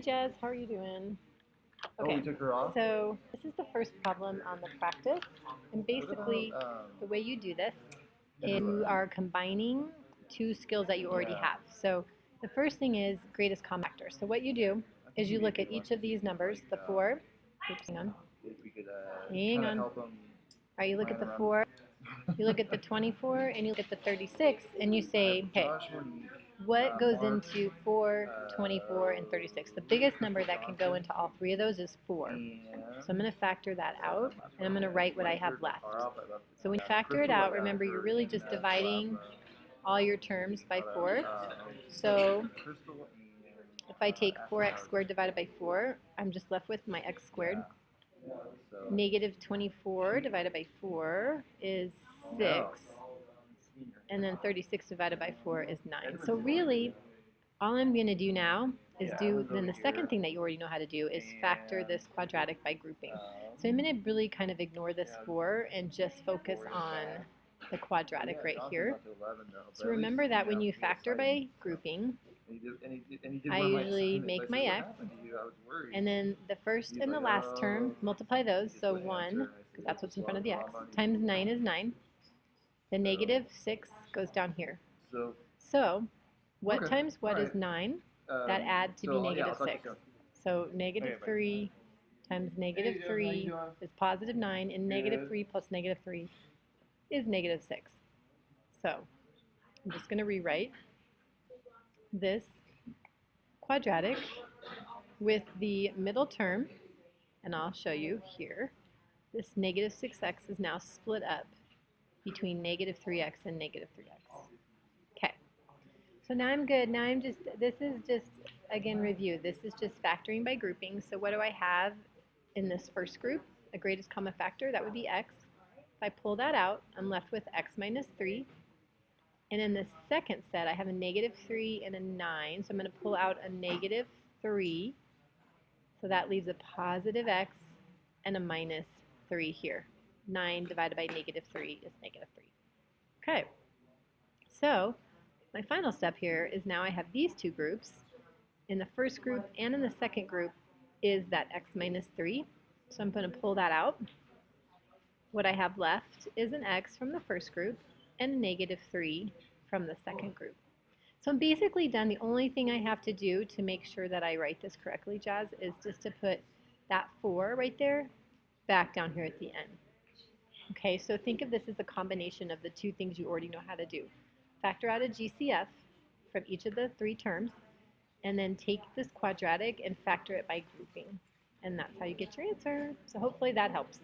Jazz, how are you doing? Oh, we took her off? So this is the first problem on the practice, and basically the way you do this is you are combining two skills that you already have. So the first thing is greatest common factor. So what you do is you look at each of these numbers, the 4, oops, hang on. All right, you look at the 4, you look at the 24, and you look at the 36, and you say, okay, what goes into 4, 24, and 36? The biggest number that can go into all three of those is 4. So I'm going to factor that out, and I'm going to write what I have left. So when you factor it out, remember you're really just dividing all your terms by 4. So if I take 4x squared divided by 4, I'm just left with my x squared. Negative 24 divided by 4 is 6. And then 36 divided by 4 is 9. So really, all I'm going to do now is then the second thing that you already know how to do is factor this quadratic by grouping. So I'm going to really kind of ignore this 4 and just focus on the quadratic right here. So remember that when you factor by grouping, I usually make my x, and then the first and the last term, multiply those, so 1, because that's what's in front of the x, times 9 is 9. The negative 6 goes down here. So what times what is 9? That add to be negative 6. So negative 3 times negative 3 is positive 9, and negative 3 plus negative 3 is negative 6. So I'm just going to rewrite this quadratic with the middle term, and I'll show you here. This negative 6x is now split up between negative 3x and negative 3x. Okay, so now I'm good. Now this is just, again, review. This is just factoring by grouping. So what do I have in this first group? A greatest common factor, that would be x. If I pull that out, I'm left with x minus 3. And in the second set, I have a negative 3 and a 9. So I'm going to pull out a negative 3. So that leaves a positive x and a minus 3 here. 9 divided by negative 3 is negative 3. Okay, so my final step here is now I have these two groups. In the first group and in the second group is that x minus 3. So I'm going to pull that out. What I have left is an x from the first group and a negative 3 from the second group. So I'm basically done. The only thing I have to do to make sure that I write this correctly, Jazz, is just to put that 4 right there back down here at the end. Okay, so think of this as a combination of the two things you already know how to do. Factor out a GCF from each of the three terms, and then take this quadratic and factor it by grouping. And that's how you get your answer. So hopefully that helps.